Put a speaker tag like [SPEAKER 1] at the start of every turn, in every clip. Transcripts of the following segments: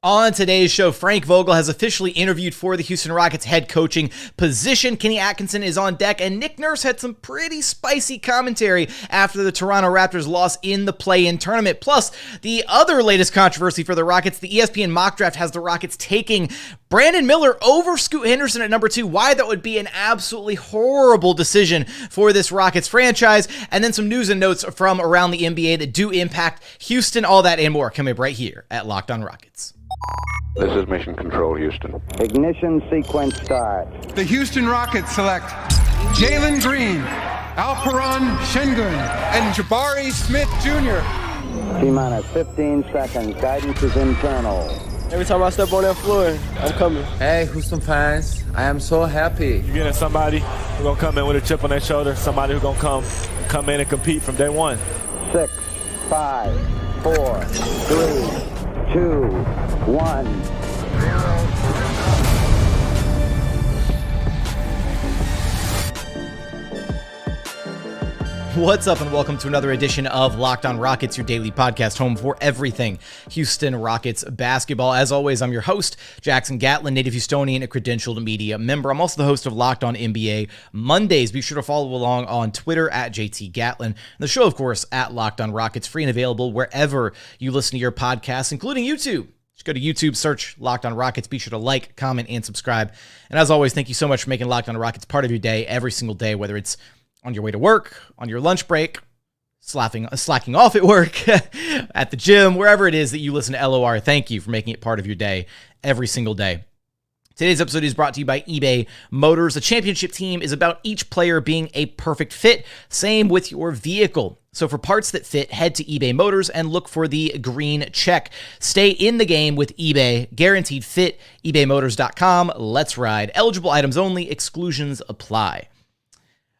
[SPEAKER 1] On today's show, Frank Vogel has officially interviewed for the Houston Rockets head coaching position. Kenny Atkinson is on deck, and Nick Nurse had some pretty spicy commentary after the Toronto Raptors loss in the play-in tournament. Plus, the other latest controversy for the Rockets, the ESPN mock draft has the Rockets taking Brandon Miller over Scoot Henderson at number 2. Why that would be an absolutely horrible decision for this Rockets franchise. And then some news and notes from around the NBA that do impact Houston. All that and more coming up right here at Locked On Rockets.
[SPEAKER 2] This is Mission Control, Houston.
[SPEAKER 3] Ignition sequence start.
[SPEAKER 4] The Houston Rockets select Jalen Green, Alperen Sengun, and Jabari Smith Jr.
[SPEAKER 3] T-minus 15 seconds. Guidance is internal.
[SPEAKER 5] Every time I step on that floor, I'm coming.
[SPEAKER 6] Hey, Houston fans, I am so happy.
[SPEAKER 7] You're getting somebody who's going to come in with a chip on their shoulder, somebody who's going to come in and compete from day one.
[SPEAKER 3] 6, 5, 4, 3, 2, 1.
[SPEAKER 1] What's up, and welcome to another edition of Locked On Rockets, your daily podcast home for everything Houston Rockets basketball. As always, I'm your host, Jackson Gatlin, native Houstonian, a credentialed media member. I'm also the host of Locked On NBA Mondays. Be sure to follow along on Twitter at JT Gatlin. And the show, of course, at Locked On Rockets, free and available wherever you listen to your podcasts, including YouTube. Just go to YouTube, search Locked On Rockets. Be sure to like, comment, and subscribe. And as always, thank you so much for making Locked On Rockets part of your day every single day, whether it's on your way to work, on your lunch break, slacking off at work, at the gym, wherever it is that you listen to LOR. Thank you for making it part of your day every single day. Today's episode is brought to you by eBay Motors. A championship team is about each player being a perfect fit. Same with your vehicle. So for parts that fit, head to eBay Motors and look for the green check. Stay in the game with eBay. Guaranteed fit. ebaymotors.com. Let's ride. Eligible items only. Exclusions apply.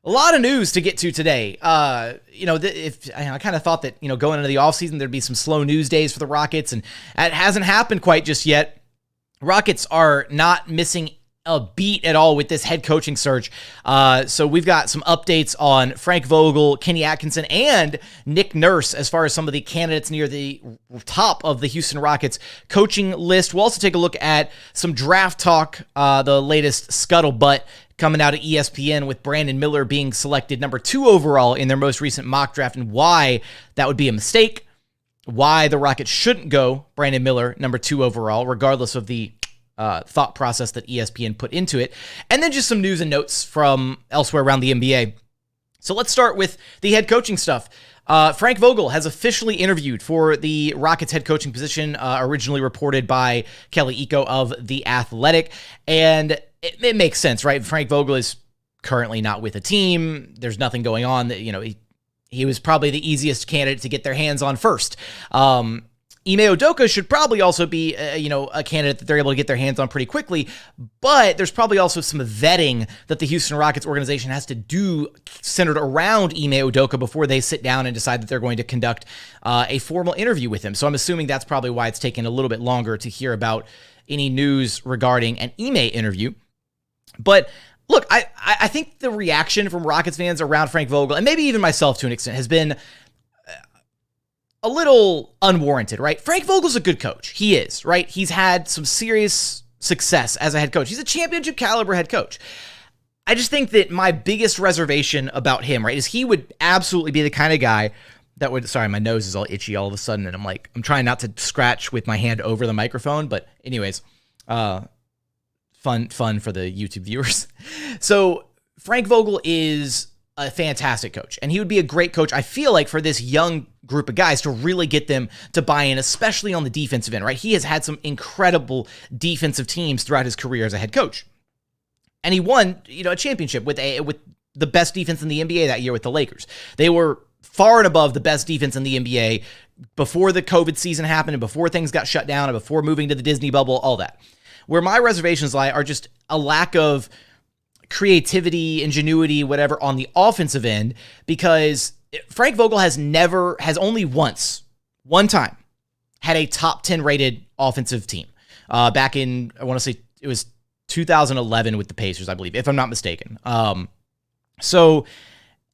[SPEAKER 1] A lot of news to get to today. I kind of thought that, going into the offseason, there'd be some slow news days for the Rockets, and it hasn't happened quite just yet. Rockets are not missing a beat at all with this head coaching search. So we've got some updates on Frank Vogel, Kenny Atkinson, and Nick Nurse as far as some of the candidates near the top of the Houston Rockets coaching list. We'll also take a look at some draft talk, the latest scuttlebutt coming out of ESPN with Brandon Miller being selected number 2 overall in their most recent mock draft, and why that would be a mistake, why the Rockets shouldn't go Brandon Miller number 2 overall, regardless of the thought process that ESPN put into it, and then just some news and notes from elsewhere around the NBA. So let's start with the head coaching stuff. Frank Vogel has officially interviewed for the Rockets head coaching position, originally reported by Kelly Iko of The Athletic, and it makes sense, right? Frank Vogel is currently not with a team. There's nothing going on. He was probably the easiest candidate to get their hands on first. Ime Udoka should probably also be, a candidate that they're able to get their hands on pretty quickly, but there's probably also some vetting that the Houston Rockets organization has to do centered around Ime Udoka before they sit down and decide that they're going to conduct a formal interview with him. So I'm assuming that's probably why it's taken a little bit longer to hear about any news regarding an Ime interview. But look, I think the reaction from Rockets fans around Frank Vogel, and maybe even myself to an extent, has been a little unwarranted, right? Frank Vogel's a good coach. He is, right? He's had some serious success as a head coach. He's a championship caliber head coach. I just think that my biggest reservation about him, right, is he would absolutely be the kind of guy that would, sorry, my nose is all itchy all of a sudden, and I'm trying not to scratch with my hand over the microphone, but anyways, fun for the YouTube viewers. So Frank Vogel is a fantastic coach, and he would be a great coach, I feel like, for this young group of guys to really get them to buy in, especially on the defensive end, right? He has had some incredible defensive teams throughout his career as a head coach. And he won, a championship with the best defense in the NBA that year with the Lakers. They were far and above the best defense in the NBA before the COVID season happened and before things got shut down and before moving to the Disney bubble, all that. Where my reservations lie are just a lack of creativity, ingenuity, whatever, on the offensive end, because Frank Vogel has only one time, had a top 10 rated offensive team. Back in, I want to say it was 2011 with the Pacers, I believe, if I'm not mistaken. So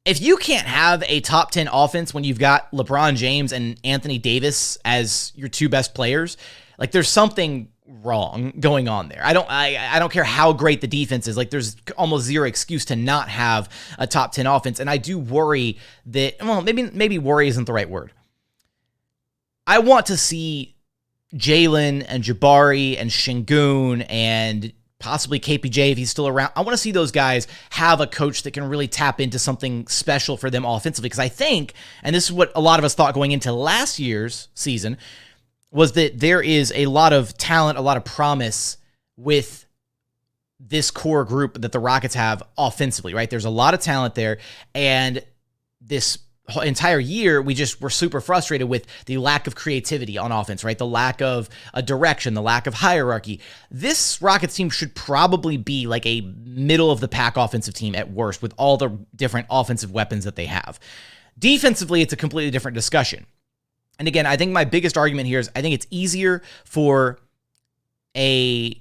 [SPEAKER 1] if you can't have a top 10 offense when you've got LeBron James and Anthony Davis as your two best players, Like there's something wrong going on there. I don't care how great the defense is. Like there's almost zero excuse to not have a top 10 offense. And I do worry that, well, maybe worry isn't the right word. I want to see Jalen and Jabari and Sengun and possibly KPJ if he's still around. I want to see those guys have a coach that can really tap into something special for them offensively. Because I think, and this is what a lot of us thought going into last year's season, was that there is a lot of talent, a lot of promise with this core group that the Rockets have offensively, right? There's a lot of talent there, and this entire year, we just were super frustrated with the lack of creativity on offense, right? The lack of a direction, the lack of hierarchy. This Rockets team should probably be like a middle-of-the-pack offensive team at worst with all the different offensive weapons that they have. Defensively, it's a completely different discussion. And again, I think my biggest argument here is I think it's easier for this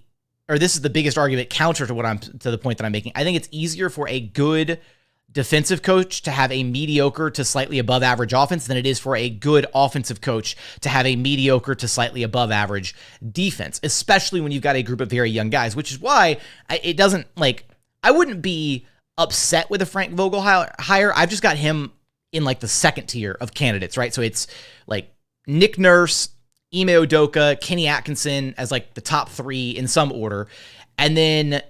[SPEAKER 1] is the biggest argument counter to the point that I'm making. I think it's easier for a good defensive coach to have a mediocre to slightly above average offense than it is for a good offensive coach to have a mediocre to slightly above average defense, especially when you've got a group of very young guys, which is why I wouldn't be upset with a Frank Vogel hire. I've just got him in like the second tier of candidates, right? So it's like Nick Nurse, Ime Udoka, Kenny Atkinson as like the top three in some order, and then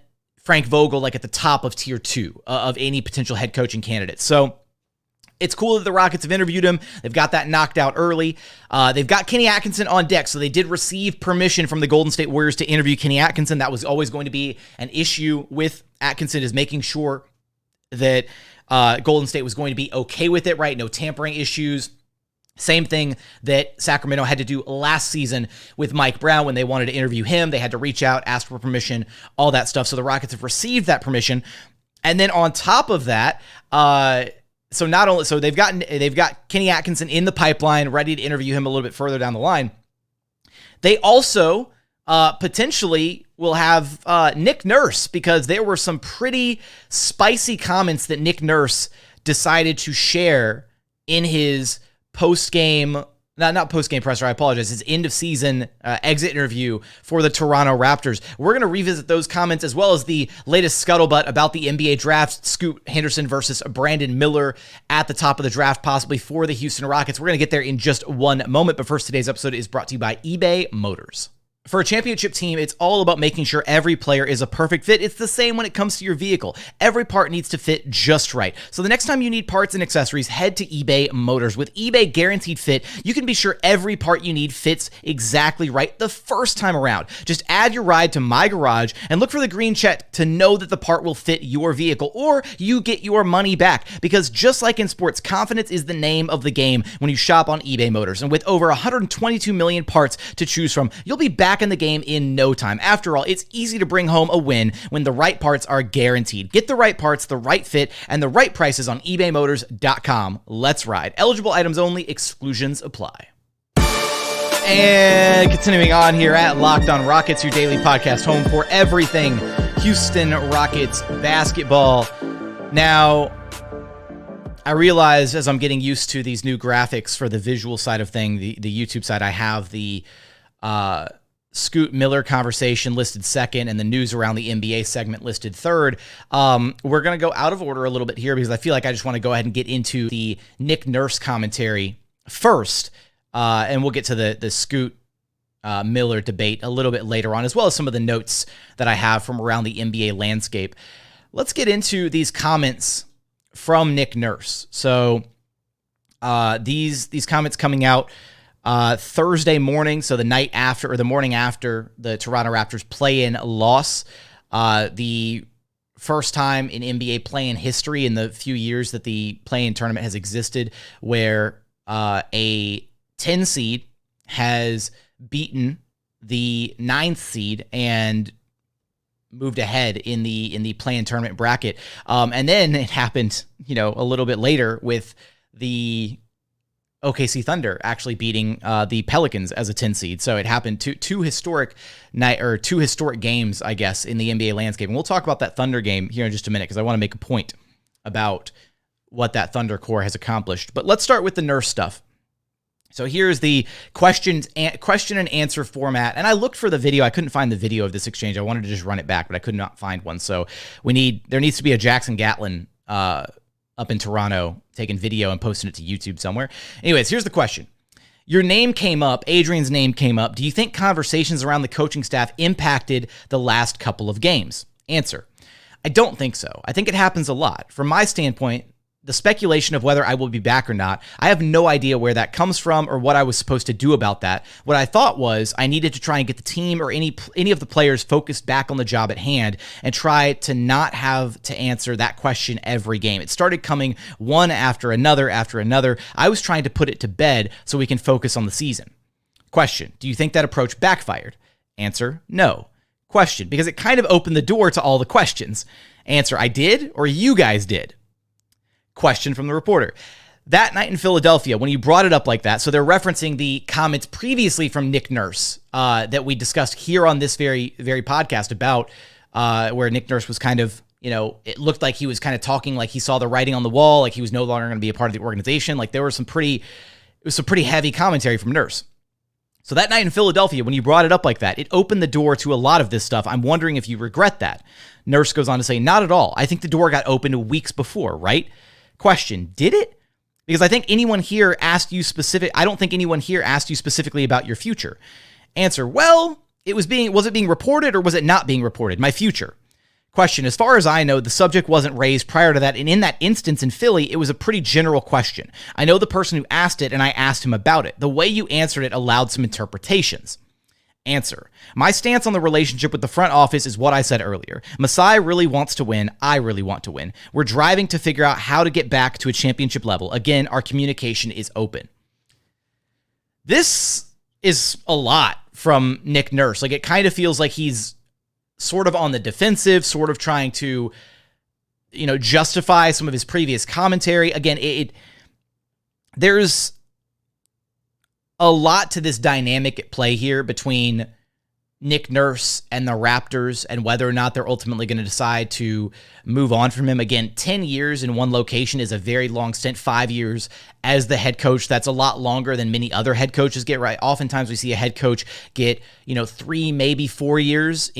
[SPEAKER 1] Frank Vogel like at the top of tier 2 of any potential head coaching candidates. So it's cool that the Rockets have interviewed him. They've got that knocked out early. They've got Kenny Atkinson on deck, so they did receive permission from the Golden State Warriors to interview Kenny Atkinson. That was always going to be an issue with Atkinson, is making sure that Golden State was going to be okay with it, right? No tampering issues. Same thing that Sacramento had to do last season with Mike Brown when they wanted to interview him. They had to reach out, ask for permission, all that stuff. So the Rockets have received that permission. And then on top of that, they've got Kenny Atkinson in the pipeline, ready to interview him a little bit further down the line. They also potentially will have Nick Nurse, because there were some pretty spicy comments that Nick Nurse decided to share in his post-game, not post-game presser, I apologize, his end-of-season exit interview for the Toronto Raptors. We're going to revisit those comments as well as the latest scuttlebutt about the NBA draft, Scoot Henderson versus Brandon Miller at the top of the draft, possibly for the Houston Rockets. We're going to get there in just one moment, but first, today's episode is brought to you by eBay Motors. For a championship team, it's all about making sure every player is a perfect fit. It's the same when it comes to your vehicle. Every part needs to fit just right. So the next time you need parts and accessories, head to eBay Motors. With eBay Guaranteed Fit, you can be sure every part you need fits exactly right the first time around. Just add your ride to My Garage and look for the green check to know that the part will fit your vehicle, or you get your money back. Because just like in sports, confidence is the name of the game when you shop on eBay Motors. And with over 122 million parts to choose from, you'll be back in the game in no time. After all, it's easy to bring home a win when the right parts are guaranteed. Get the right parts, the right fit, and the right prices on ebaymotors.com. Let's ride. Eligible items only. Exclusions apply. And continuing on here at Locked On Rockets, your daily podcast home for everything Houston Rockets basketball. Now, I realize as I'm getting used to these new graphics for the visual side of thing, the YouTube side, I have the Scoot Miller conversation listed second and the news around the NBA segment listed third. We're going to go out of order a little bit here because I feel like I just want to go ahead and get into the Nick Nurse commentary first, and we'll get to the Scoot Miller debate a little bit later on, as well as some of the notes that I have from around the NBA landscape. Let's get into these comments from Nick Nurse. So these comments coming out Thursday morning, so the night after or the morning after the Toronto Raptors play-in loss, the first time in NBA play-in history in the few years that the play-in tournament has existed where a 10 seed has beaten the 9th seed and moved ahead in the play-in tournament bracket. And then it happened, a little bit later with the OKC Thunder actually beating the Pelicans as a 10 seed. So it happened two historic games, I guess, in the NBA landscape. And we'll talk about that Thunder game here in just a minute because I want to make a point about what that Thunder core has accomplished. But let's start with the Nurse stuff. So here's the question and answer format. And I looked for the video. I couldn't find the video of this exchange. I wanted to just run it back, but I could not find one. So there needs to be a Jackson Gatlin up in Toronto taking video and posting it to YouTube somewhere. Anyways, here's the question. Your name came up. Adrian's name came up. Do you think conversations around the coaching staff impacted the last couple of games? Answer. I don't think so. I think it happens a lot. From my standpoint, the speculation of whether I will be back or not, I have no idea where that comes from or what I was supposed to do about that. What I thought was I needed to try and get the team or any of the players focused back on the job at hand and try to not have to answer that question every game. It started coming one after another after another. I was trying to put it to bed so we can focus on the season. Question, do you think that approach backfired? Answer, no. Question, because it kind of opened the door to all the questions. Answer, I did or you guys did? Question from the reporter. That night in Philadelphia, when you brought it up like that, so they're referencing the comments previously from Nick Nurse that we discussed here on this very podcast about where Nick Nurse was kind of, it looked like he was kind of talking like he saw the writing on the wall, like he was no longer going to be a part of the organization. Like there was some pretty heavy commentary from Nurse. So that night in Philadelphia, when you brought it up like that, it opened the door to a lot of this stuff. I'm wondering if you regret that. Nurse goes on to say, not at all. I think the door got opened weeks before, right? Question, did it? Because I think anyone here asked you I don't think anyone here asked you specifically about your future. Answer, well, was it being reported or was it not being reported? My future. Question, as far as I know, the subject wasn't raised prior to that, and in that instance in Philly, it was a pretty general question. I know the person who asked it, and I asked him about it. The way you answered it allowed some interpretations. Answer, my stance on the relationship with the front office is what I said earlier. Masai really wants to win. I really want to win. We're driving to figure out how to get back to a championship level. Again, our communication is open. This is a lot from Nick Nurse. Like, it kind of feels like he's sort of on the defensive, sort of trying to, justify some of his previous commentary. Again, there's a lot to this dynamic at play here between Nick Nurse and the Raptors and whether or not they're ultimately going to decide to move on from him. Again, 10 years in one location is a very long stint. 5 years as the head coach, that's a lot longer than many other head coaches get, right? Oftentimes we see a head coach get, 3, maybe 4 years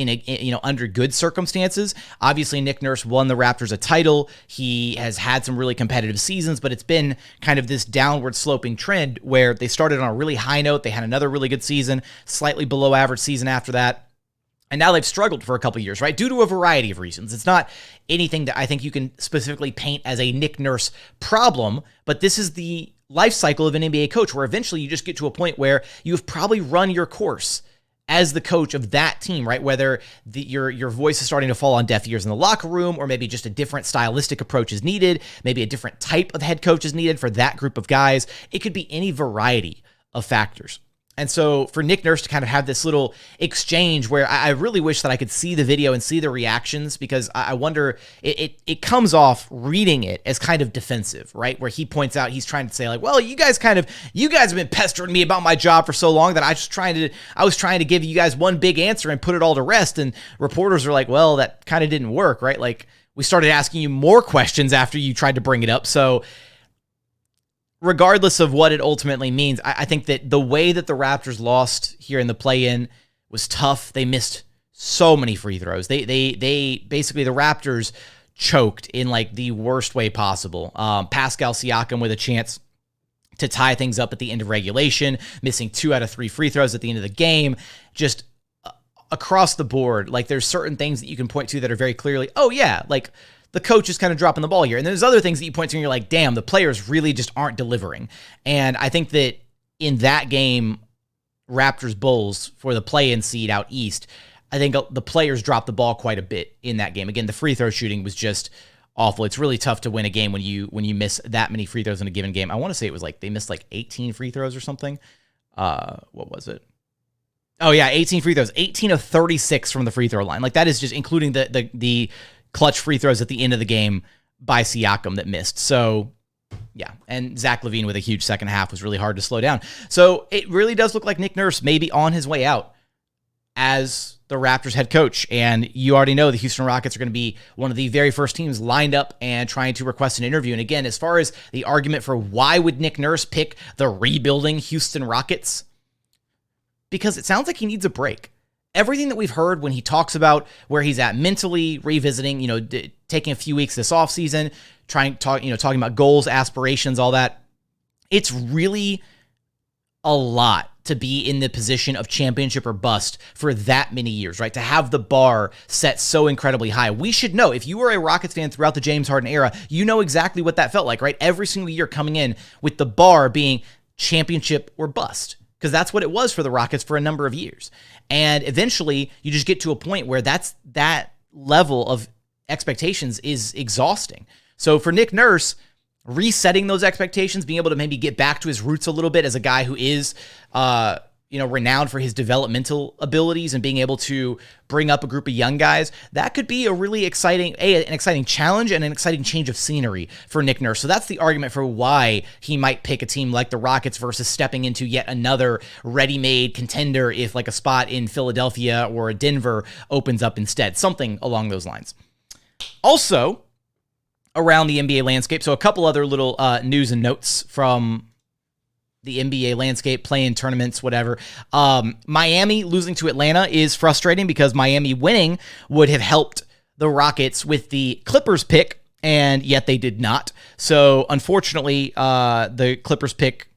[SPEAKER 1] under good circumstances. Obviously, Nick Nurse won the Raptors a title. He has had some really competitive seasons, but it's been kind of this downward sloping trend where they started on a really high note. They had another really good season, slightly below average season after that. And now they've struggled for a couple of years, right? Due to a variety of reasons. It's not anything that I think you can specifically paint as a Nick Nurse problem, but this is the life cycle of an NBA coach where eventually you just get to a point where you've probably run your course as the coach of that team, right? Whether your voice is starting to fall on deaf ears in the locker room, or maybe just a different stylistic approach is needed, maybe a different type of head coach is needed for that group of guys. It could be any variety of factors. And so for Nick Nurse to kind of have this little exchange where I really wish that I could see the video and see the reactions, because I wonder, it comes off reading it as kind of defensive, right? Where he points out, he's trying to say like, well, you guys have been pestering me about my job for so long that I was trying to give you guys one big answer and put it all to rest. And reporters are like, well, that kind of didn't work, right? Like, we started asking you more questions after you tried to bring it up. So regardless of what it ultimately means, I think that the way that the Raptors lost here in the play-in was tough. They missed so many free throws. They basically, the Raptors choked in like the worst way possible. Pascal Siakam with a chance to tie things up at the end of regulation, missing 2 out of 3 free throws at the end of the game. Just across the board, like there's certain things that you can point to that are very clearly, oh yeah, like the coach is kind of dropping the ball here. And there's other things that you point to and you're like, damn, the players really just aren't delivering. And I think that in that game, Raptors-Bulls for the play-in seed out east, I think the players dropped the ball quite a bit in that game. Again, the free throw shooting was just awful. It's really tough to win a game when you miss that many free throws in a given game. I want to say it was like they missed like 18 free throws or something. What was it? Oh yeah, 18 free throws. 18 of 36 from the free throw line. Like that is just including the clutch free throws at the end of the game by Siakam that missed. So yeah, and Zach LaVine with a huge second half was really hard to slow down. So it really does look like Nick Nurse may be on his way out as the Raptors head coach. And you already know the Houston Rockets are going to be one of the very first teams lined up and trying to request an interview. And again, as far as the argument for why would Nick Nurse pick the rebuilding Houston Rockets, because it sounds like he needs a break. Everything that we've heard when he talks about where he's at mentally, revisiting, taking a few weeks this offseason, talking about goals, aspirations, all that, it's really a lot to be in the position of championship or bust for that many years, right? To have the bar set so incredibly high. We should know, if you were a Rockets fan throughout the James Harden era, you know exactly what that felt like, right? Every single year coming in with the bar being championship or bust, because that's what it was for the Rockets for a number of years. And eventually you just get to a point where that level of expectations is exhausting. So for Nick Nurse, resetting those expectations, being able to maybe get back to his roots a little bit as a guy who is, renowned for his developmental abilities and being able to bring up a group of young guys, that could be a really exciting challenge and an exciting change of scenery for Nick Nurse. So that's the argument for why he might pick a team like the Rockets versus stepping into yet another ready-made contender if like a spot in Philadelphia or Denver opens up instead, something along those lines. Also, around the NBA landscape, so a couple other little news and notes from the NBA landscape, play-in tournaments, whatever. Miami losing to Atlanta is frustrating because Miami winning would have helped the Rockets with the Clippers pick, and yet they did not. So unfortunately, the Clippers pick,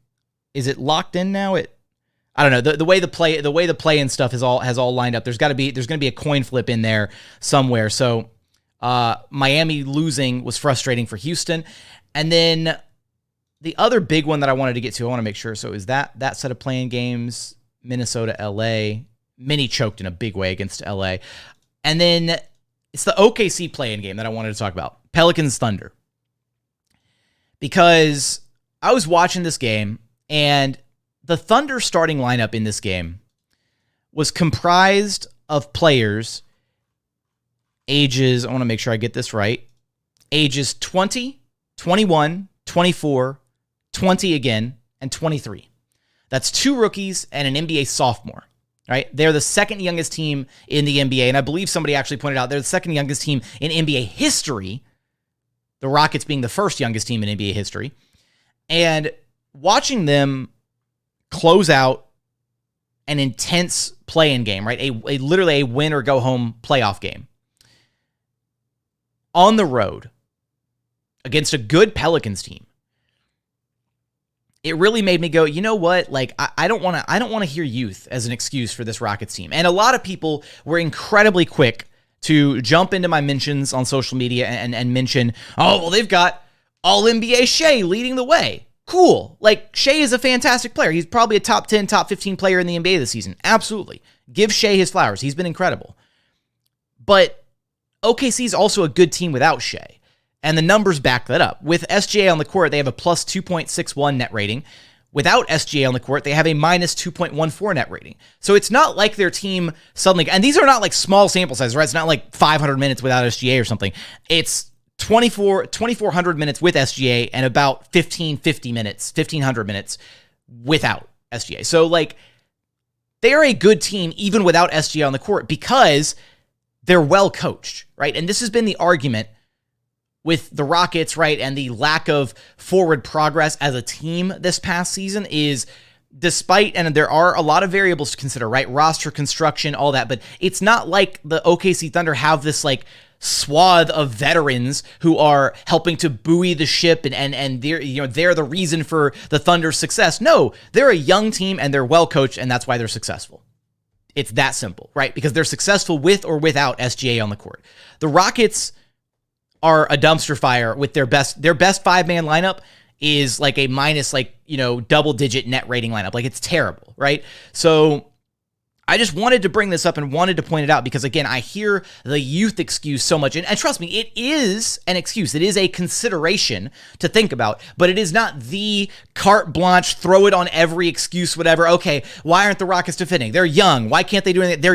[SPEAKER 1] is it locked in now? I don't know. The way the play and stuff has all lined up. There's going to be a coin flip in there somewhere. So Miami losing was frustrating for Houston. And then the other big one that I wanted to get to, I want to make sure. So is that set of playing games, Minnesota, LA, Mini choked in a big way against LA. And then it's the OKC play-in game that I wanted to talk about, Pelicans Thunder. Because I was watching this game and the Thunder starting lineup in this game was comprised of players ages, I want to make sure I get this right, ages 20, 21, 24, 20 again, and 23. That's 2 rookies and an NBA sophomore, right? They're the second youngest team in the NBA, and I believe somebody actually pointed out they're the second youngest team in NBA history, the Rockets being the first youngest team in NBA history. And watching them close out an intense play-in game, right? A literally a win or go home playoff game on the road against a good Pelicans team. It really made me go, you know what? Like, I don't want to hear youth as an excuse for this Rockets team. And a lot of people were incredibly quick to jump into my mentions on social media and mention, oh, well, they've got All-NBA Shea leading the way. Cool. Like, Shea is a fantastic player. He's probably a top 10, top 15 player in the NBA this season. Absolutely. Give Shea his flowers. He's been incredible. But OKC is also a good team without Shea. And the numbers back that up. With SGA on the court, they have a plus 2.61 net rating. Without SGA on the court, they have a minus 2.14 net rating. So it's not like their team suddenly, and these are not like small sample sizes, right? It's not like 500 minutes without SGA or something. It's 2,400 minutes with SGA and about 1,500 minutes without SGA. So like, they are a good team even without SGA on the court because they're well coached, right? And this has been the argument with the Rockets, right, and the lack of forward progress as a team this past season is despite, and there are a lot of variables to consider, right, roster construction, all that, but it's not like the OKC Thunder have this, like, swath of veterans who are helping to buoy the ship and they're the reason for the Thunder's success. No, they're a young team and they're well coached, and that's why they're successful. It's that simple, right? Because they're successful with or without SGA on the court. The Rockets are a dumpster fire with their best 5-man lineup is like a minus double-digit net rating lineup. Like, it's terrible, right? So I just wanted to bring this up and wanted to point it out because, again, I hear the youth excuse so much. And trust me, it is an excuse. It is a consideration to think about, but it is not the carte blanche, throw it on every excuse, whatever. Okay, why aren't the Rockets defending? They're young. Why can't they do anything? They're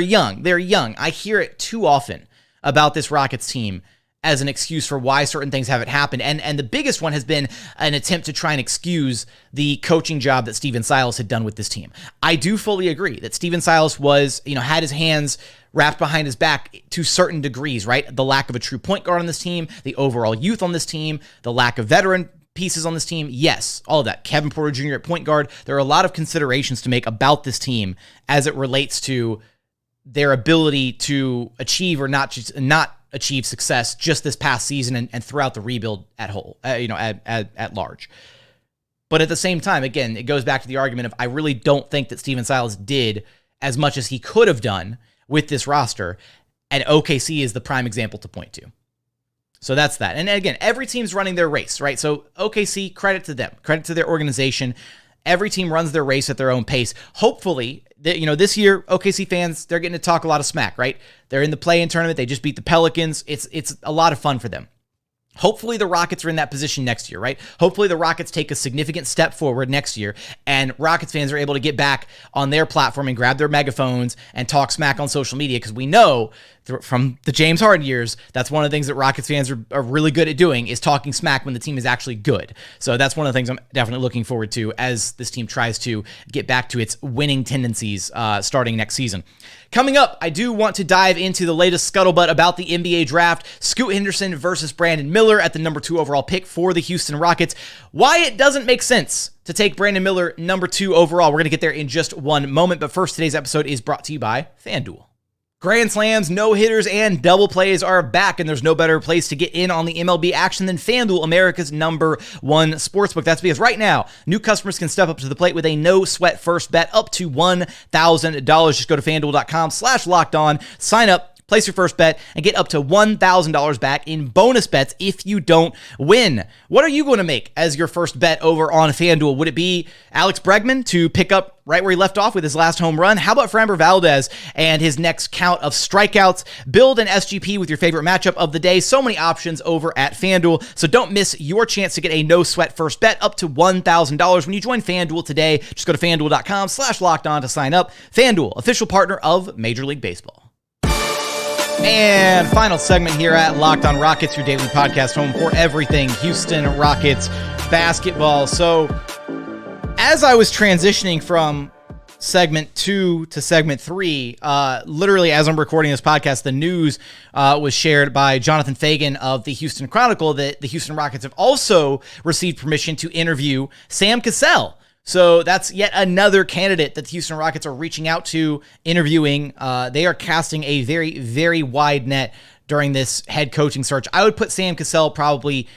[SPEAKER 1] young. I hear it too often about this Rockets team. as an excuse for why certain things haven't happened. And the biggest one has been an attempt to try and excuse the coaching job that Stephen Silas had done with this team. I do fully agree that Stephen Silas was, had his hands wrapped behind his back to certain degrees, right? The lack of a true point guard on this team, the overall youth on this team, the lack of veteran pieces on this team. Yes, all of that. Kevin Porter Jr. at point guard. There are a lot of considerations to make about this team as it relates to their ability to achieve or not achieve success just this past season and throughout the rebuild at large. But at the same time, again, it goes back to the argument of I really don't think that Stephen Silas did as much as he could have done with this roster, and OKC is the prime example to point to. So that's that. And again, every team's running their race, right? So OKC, credit to them, credit to their organization. Every team runs their race at their own pace. Hopefully, this year, OKC fans, they're getting to talk a lot of smack, right? They're in the play-in tournament. They just beat the Pelicans. It's a lot of fun for them. Hopefully the Rockets are in that position next year, right? Hopefully the Rockets take a significant step forward next year, and Rockets fans are able to get back on their platform and grab their megaphones and talk smack on social media, because we know from the James Harden years, that's one of the things that Rockets fans are really good at doing, is talking smack when the team is actually good. So that's one of the things I'm definitely looking forward to as this team tries to get back to its winning tendencies starting next season. Coming up, I do want to dive into the latest scuttlebutt about the NBA draft. Scoot Henderson versus Brandon Miller at the number 2 overall pick for the Houston Rockets. Why it doesn't make sense to take Brandon Miller number 2 overall. We're going to get there in just one moment. But first, today's episode is brought to you by FanDuel. Grand slams, no-hitters, and double plays are back, and there's no better place to get in on the MLB action than FanDuel, America's #1 sportsbook. That's because right now, new customers can step up to the plate with a no-sweat first bet up to $1,000. Just go to FanDuel.com/lockedon, sign up, place your first bet, and get up to $1,000 back in bonus bets if you don't win. What are you going to make as your first bet over on FanDuel? Would it be Alex Bregman to pick up right where he left off with his last home run? How about Framber Valdez and his next count of strikeouts? Build an SGP with your favorite matchup of the day. So many options over at FanDuel. So don't miss your chance to get a no-sweat first bet up to $1,000 when you join FanDuel today. Just go to FanDuel.com/lockedon to sign up. FanDuel, official partner of Major League Baseball. And final segment here at Locked On Rockets, your daily podcast home for everything Houston Rockets basketball. So as I was transitioning from segment 2 to segment 3, literally as I'm recording this podcast, the news was shared by Jonathan Fagan of the Houston Chronicle that the Houston Rockets have also received permission to interview Sam Cassell. So that's yet another candidate that the Houston Rockets are reaching out to, interviewing. They are casting a very, very wide net during this head coaching search. I would put Sam Cassell probably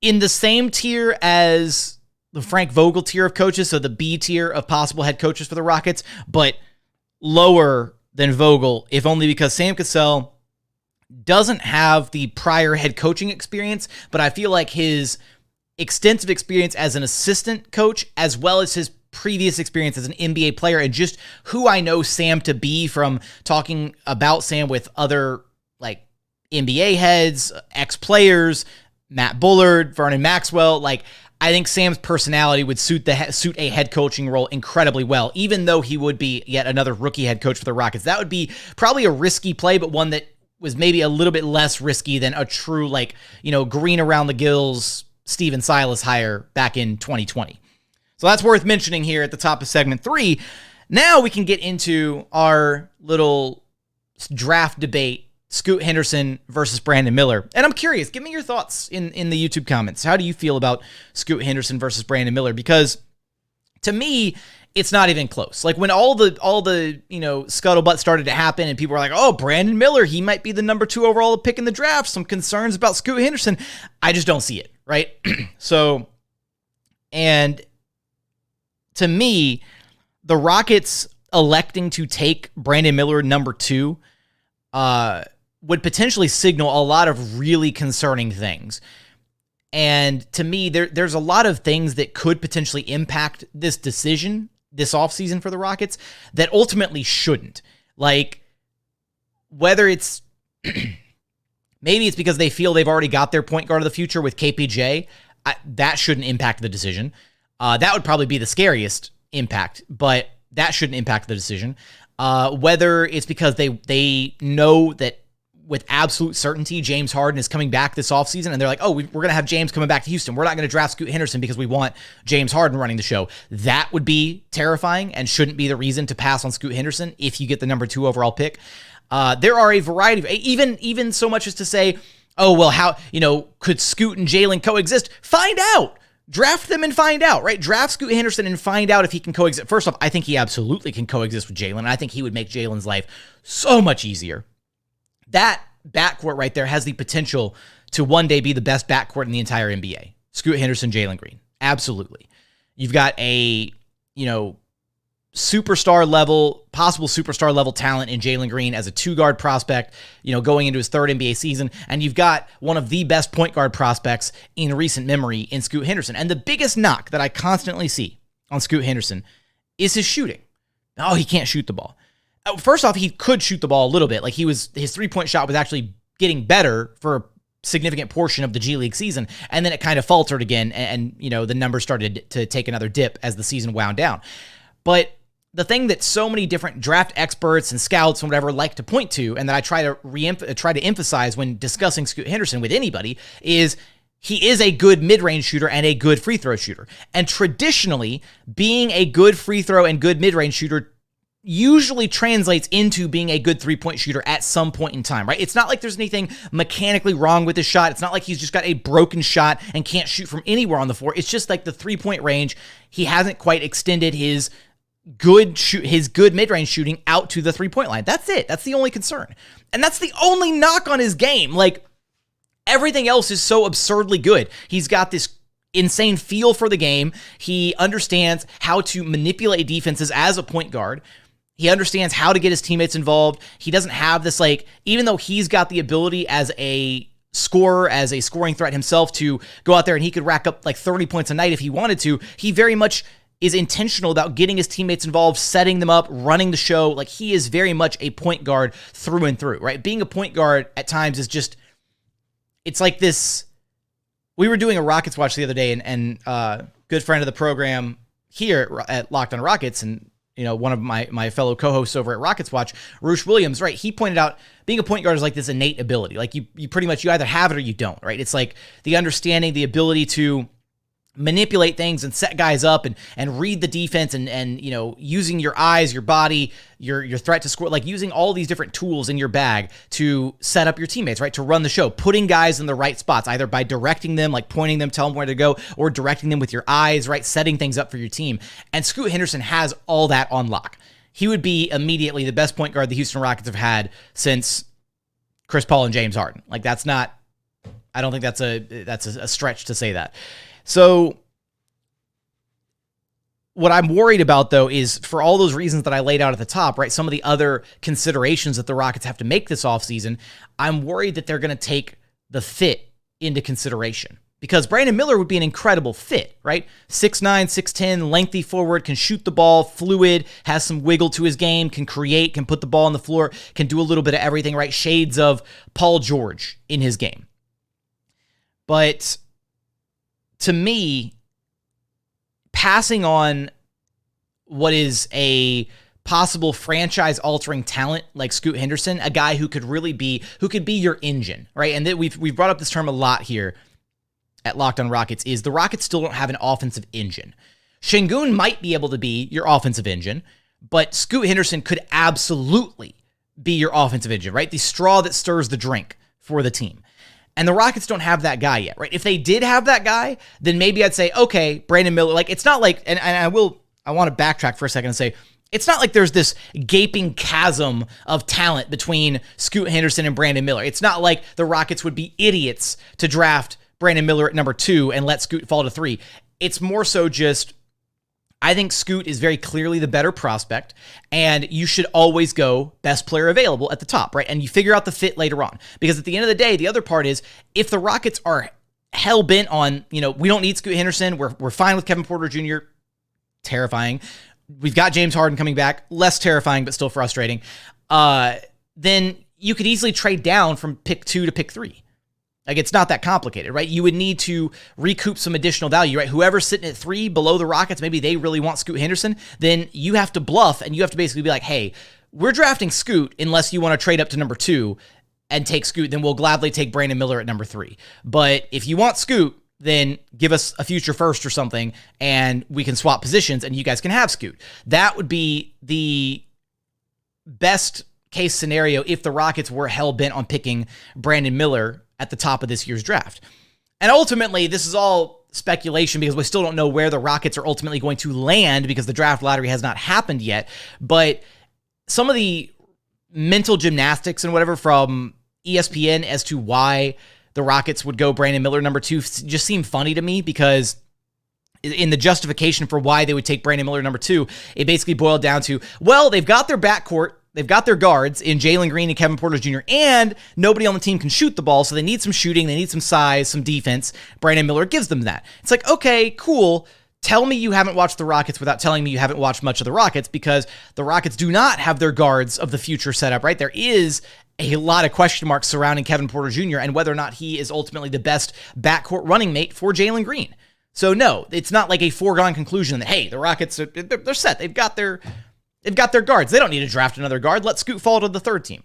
[SPEAKER 1] in the same tier as the Frank Vogel tier of coaches, so the B tier of possible head coaches for the Rockets, but lower than Vogel, if only because Sam Cassell doesn't have the prior head coaching experience, but I feel like his extensive experience as an assistant coach, as well as his previous experience as an NBA player, and just who I know Sam to be from talking about Sam with other like NBA heads, ex-players, Matt Bullard, Vernon Maxwell. I think Sam's personality would suit a head coaching role incredibly well, even though he would be yet another rookie head coach for the Rockets. That would be probably a risky play, but one that was maybe a little bit less risky than a true green around the gills Stephen Silas hire back in 2020. So that's worth mentioning here at the top of segment 3. Now we can get into our little draft debate, Scoot Henderson versus Brandon Miller. And I'm curious, give me your thoughts in the YouTube comments. How do you feel about Scoot Henderson versus Brandon Miller? Because to me, it's not even close. Like when all the scuttlebutt started to happen and people were like, oh, Brandon Miller, he might be the number 2 overall pick in the draft. Some concerns about Scoot Henderson. I just don't see it, right? So, and to me, the Rockets electing to take Brandon Miller number 2 would potentially signal a lot of really concerning things. And to me, there's a lot of things that could potentially impact this decision this offseason for the Rockets that ultimately shouldn't. Like, whether it's maybe it's because they feel they've already got their point guard of the future with KPJ. That shouldn't impact the decision. That would probably be the scariest impact, but that shouldn't impact the decision. Whether it's because they know that with absolute certainty James Harden is coming back this offseason, and they're like, oh, we're going to have James coming back to Houston. We're not going to draft Scoot Henderson because we want James Harden running the show. That would be terrifying and shouldn't be the reason to pass on Scoot Henderson if you get the number 2 overall pick. There are a variety of, even so much as to say, oh, well, how, could Scoot and Jalen coexist? Find out. Draft them and find out, right? Draft Scoot Henderson and find out if he can coexist. First off, I think he absolutely can coexist with Jalen. I think he would make Jalen's life so much easier. That backcourt right there has the potential to one day be the best backcourt in the entire NBA. Scoot Henderson, Jalen Green. Absolutely. You've got a, possible superstar level talent in Jalen Green as a 2-guard prospect, going into his 3rd NBA season. And you've got one of the best point guard prospects in recent memory in Scoot Henderson. And the biggest knock that I constantly see on Scoot Henderson is his shooting. Oh, he can't shoot the ball. First off, he could shoot the ball a little bit. Like his 3-point shot was actually getting better for a significant portion of the G League season. And then it kind of faltered again. And the numbers started to take another dip as the season wound down. But the thing that so many different draft experts and scouts and whatever like to point to, and that I try to emphasize when discussing Scoot Henderson with anybody, is he is a good mid-range shooter and a good free throw shooter. And traditionally, being a good free throw and good mid-range shooter usually translates into being a good 3-point shooter at some point in time, right? It's not like there's anything mechanically wrong with his shot. It's not like he's just got a broken shot and can't shoot from anywhere on the floor. It's just like the 3-point range. He hasn't quite extended his good mid-range shooting out to the 3-point line. That's it. That's the only concern. And that's the only knock on his game. Like, everything else is so absurdly good. He's got this insane feel for the game. He understands how to manipulate defenses as a point guard. He understands how to get his teammates involved. He doesn't have this, even though he's got the ability as a scorer, as a scoring threat himself to go out there and he could rack up 30 points a night if he wanted to, he very much is intentional about getting his teammates involved, setting them up, running the show. Like, he is very much a point guard through and through, right? Being a point guard at times is just, it's like this. We were doing a Rockets watch the other day, and good friend of the program here at Locked on Rockets, and one of my fellow co-hosts over at Rockets Watch, Roosh Williams, right? He pointed out being a point guard is like this innate ability. Like, you pretty much, you either have it or you don't, right? It's like the understanding, the ability to manipulate things and set guys up and read the defense and using your eyes, your body, your threat to score, like using all these different tools in your bag to set up your teammates, right? To run the show, putting guys in the right spots, either by directing them, like pointing them, telling them where to go, or directing them with your eyes, right? Setting things up for your team. And Scoot Henderson has all that on lock. He would be immediately the best point guard the Houston Rockets have had since Chris Paul and James Harden. Like, that's not, I don't think that's a stretch to say that. So what I'm worried about, though, is for all those reasons that I laid out at the top, right? Some of the other considerations that the Rockets have to make this offseason, I'm worried that they're going to take the fit into consideration. Because Brandon Miller would be an incredible fit, right? 6'9", 6'10", lengthy forward, can shoot the ball, fluid, has some wiggle to his game, can create, can put the ball on the floor, can do a little bit of everything, right? Shades of Paul George in his game. But to me, passing on what is a possible franchise-altering talent like Scoot Henderson, a guy who could be your engine, right? And we've brought up this term a lot here at Locked on Rockets, is the Rockets still don't have an offensive engine. Sengun might be able to be your offensive engine, but Scoot Henderson could absolutely be your offensive engine, right? The straw that stirs the drink for the team. And the Rockets don't have that guy yet, right? If they did have that guy, then maybe I'd say, okay, Brandon Miller, like, it's not like, and I want to backtrack for a second and say, it's not like there's this gaping chasm of talent between Scoot Henderson and Brandon Miller. It's not like the Rockets would be idiots to draft Brandon Miller at number 2 and let Scoot fall to 3. It's more so just, I think Scoot is very clearly the better prospect, and you should always go best player available at the top, right? And you figure out the fit later on. Because at the end of the day, the other part is, if the Rockets are hell-bent on, we don't need Scoot Henderson, we're fine with Kevin Porter Jr., terrifying. We've got James Harden coming back, less terrifying, but still frustrating. Then you could easily trade down from pick 2 to pick 3. Like, it's not that complicated, right? You would need to recoup some additional value, right? Whoever's sitting at 3 below the Rockets, maybe they really want Scoot Henderson, then you have to bluff, and you have to basically be like, hey, we're drafting Scoot unless you want to trade up to number 2, and take Scoot, then we'll gladly take Brandon Miller at number 3. But if you want Scoot, then give us a future first or something, and we can swap positions, and you guys can have Scoot. That would be the best case scenario if the Rockets were hell-bent on picking Brandon Miller at the top of this year's draft. And ultimately, this is all speculation because we still don't know where the Rockets are ultimately going to land because the draft lottery has not happened yet. But some of the mental gymnastics and whatever from ESPN as to why the Rockets would go Brandon Miller number 2 just seem funny to me, because in the justification for why they would take Brandon Miller number 2, it basically boiled down to, well, they've got their backcourt, they've got their guards in Jalen Green and Kevin Porter Jr., and nobody on the team can shoot the ball, so they need some shooting, they need some size, some defense. Brandon Miller gives them that. It's like, okay, cool. Tell me you haven't watched the Rockets without telling me you haven't watched much of the Rockets, because the Rockets do not have their guards of the future set up, right? There is a lot of question marks surrounding Kevin Porter Jr. and whether or not he is ultimately the best backcourt running mate for Jalen Green. So no, it's not like a foregone conclusion that, hey, the Rockets, they're set. They've got their guards. They don't need to draft another guard. Let Scoot fall to the third team.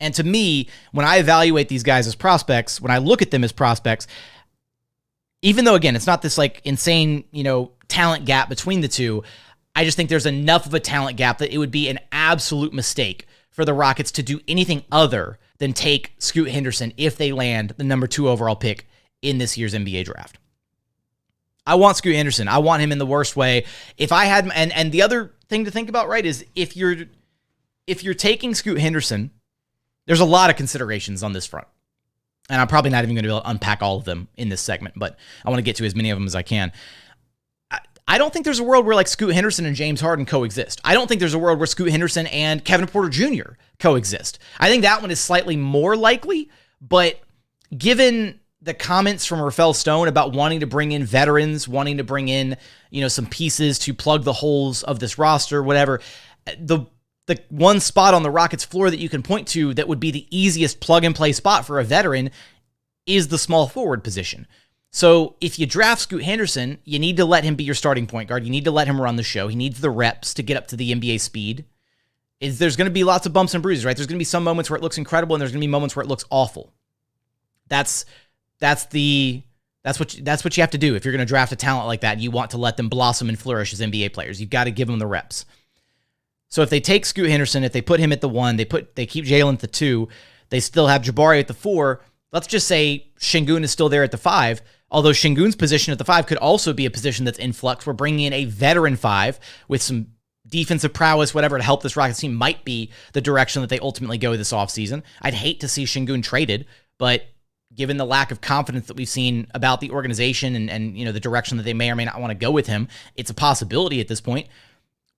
[SPEAKER 1] And to me, when I evaluate these guys as prospects, when I look at them as prospects, even though, again, it's not this like insane, talent gap between the two, I just think there's enough of a talent gap that it would be an absolute mistake for the Rockets to do anything other than take Scoot Henderson if they land the number 2 overall pick in this year's NBA draft. I want Scoot Henderson. I want him in the worst way. If I had, and the other thing to think about, right, is if you're taking Scoot Henderson, there's a lot of considerations on this front. And I'm probably not even going to be able to unpack all of them in this segment, but I want to get to as many of them as I can. I don't think there's a world where like Scoot Henderson and James Harden coexist. I don't think there's a world where Scoot Henderson and Kevin Porter Jr. coexist. I think that one is slightly more likely, but given the comments from Rafael Stone about wanting to bring in veterans, wanting to bring in, some pieces to plug the holes of this roster, whatever, the one spot on the Rockets floor that you can point to that would be the easiest plug-and-play spot for a veteran is the small forward position. So if you draft Scoot Henderson, you need to let him be your starting point guard. You need to let him run the show. He needs the reps to get up to the NBA speed. There's going to be lots of bumps and bruises, right? There's going to be some moments where it looks incredible, and there's going to be moments where it looks awful. That's what you have to do if you're going to draft a talent like that. You want to let them blossom and flourish as NBA players. You've got to give them the reps. So if they take Scoot Henderson, if they put him at the 1, they keep Jalen at the 2, they still have Jabari at the 4. Let's just say Sengun is still there at the 5. Although Şengün's position at the 5 could also be a position that's in flux. We're bringing in a veteran 5 with some defensive prowess, whatever, to help this Rockets team might be the direction that they ultimately go this offseason. I'd hate to see Sengun traded, but given the lack of confidence that we've seen about the organization and the direction that they may or may not want to go with him, it's a possibility at this point.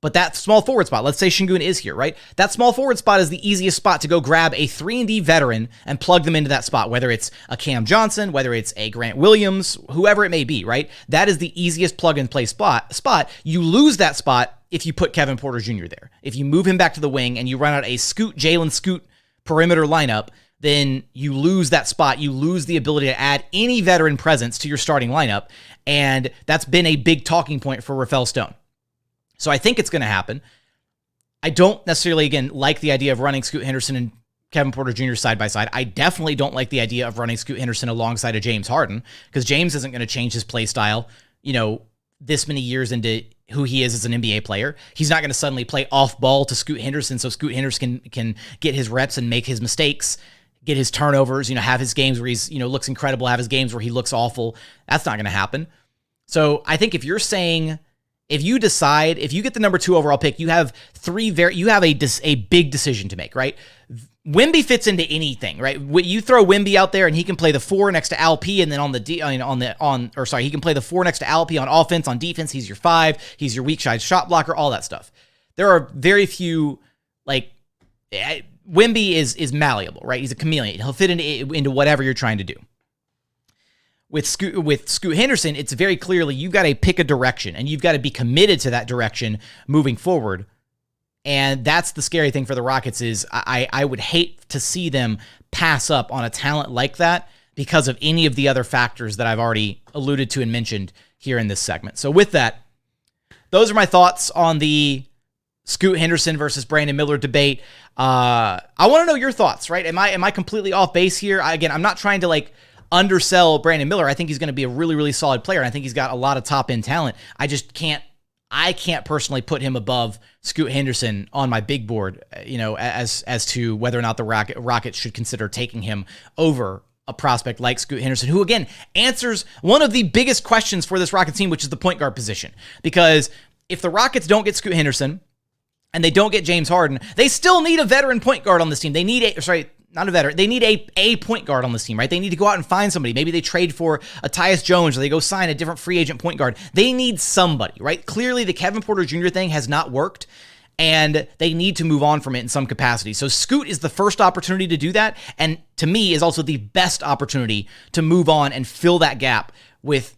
[SPEAKER 1] But that small forward spot, let's say Sengun is here, right? That small forward spot is the easiest spot to go grab a 3-and-D veteran and plug them into that spot, whether it's a Cam Johnson, whether it's a Grant Williams, whoever it may be, right? That is the easiest plug-and-play spot. You lose that spot if you put Kevin Porter Jr. there. If you move him back to the wing and you run out a Jalen Scoot perimeter lineup, then you lose that spot. You lose the ability to add any veteran presence to your starting lineup, and that's been a big talking point for Rafael Stone. So I think it's going to happen. I don't necessarily, again, like the idea of running Scoot Henderson and Kevin Porter Jr. side by side. I definitely don't like the idea of running Scoot Henderson alongside of James Harden, because James isn't going to change his play style, this many years into who he is as an NBA player. He's not going to suddenly play off ball to Scoot Henderson so Scoot Henderson can get his reps and make his mistakes, get his turnovers, have his games where he's, looks incredible, have his games where he looks awful. That's not going to happen. So I think if you're saying, if you get the number 2 overall pick, you have a big decision to make, right? Wemby fits into anything, right? You throw Wemby out there and he can play the 4 next to Alp, and then he can play the 4 next to Alp on offense, on defense. He's your 5, he's your weak side shot blocker, all that stuff. There are very few, Wemby is malleable, right? He's a chameleon. He'll fit into whatever you're trying to do. With Scoot Henderson, it's very clearly you've got to pick a direction, and you've got to be committed to that direction moving forward. And that's the scary thing for the Rockets is I would hate to see them pass up on a talent like that because of any of the other factors that I've already alluded to and mentioned here in this segment. So with that, those are my thoughts on the Scoot Henderson versus Brandon Miller debate. I want to know your thoughts, right? Am I completely off base here? Again, I'm not trying to like undersell Brandon Miller. I think he's going to be a really, really solid player. And I think he's got a lot of top end talent. I can't personally put him above Scoot Henderson on my big board, as to whether or not the Rockets should consider taking him over a prospect like Scoot Henderson, who again answers one of the biggest questions for this Rockets team, which is the point guard position. Because if the Rockets don't get Scoot Henderson and they don't get James Harden, they still need a veteran point guard on this team. They need not a veteran. They need a point guard on this team, right? They need to go out and find somebody. Maybe they trade for a Tyus Jones or they go sign a different free agent point guard. They need somebody, right? Clearly, the Kevin Porter Jr. thing has not worked, and they need to move on from it in some capacity. So Scoot is the first opportunity to do that, and to me is also the best opportunity to move on and fill that gap with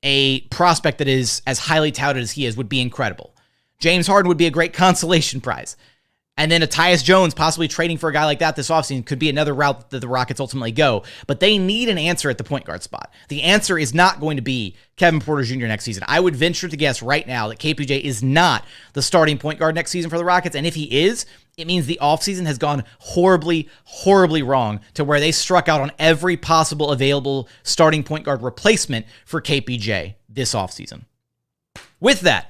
[SPEAKER 1] a prospect that is as highly touted as he is. Would be incredible. James Harden would be a great consolation prize. And then a Tyus Jones possibly trading for a guy like that this offseason could be another route that the Rockets ultimately go. But they need an answer at the point guard spot. The answer is not going to be Kevin Porter Jr. next season. I would venture to guess right now that KPJ is not the starting point guard next season for the Rockets. And if he is, it means the offseason has gone horribly, horribly wrong to where they struck out on every possible available starting point guard replacement for KPJ this offseason. With that,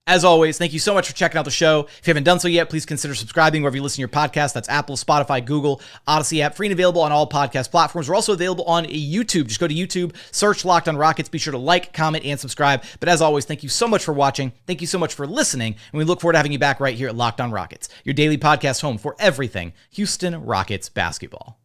[SPEAKER 1] as always, thank you so much for checking out the show. If you haven't done so yet, please consider subscribing wherever you listen to your podcast. That's Apple, Spotify, Google, Odyssey app, free and available on all podcast platforms. We're also available on YouTube. Just go to YouTube, search Locked on Rockets. Be sure to like, comment, and subscribe. But as always, thank you so much for watching. Thank you so much for listening. And we look forward to having you back right here at Locked on Rockets, your daily podcast home for everything Houston Rockets basketball.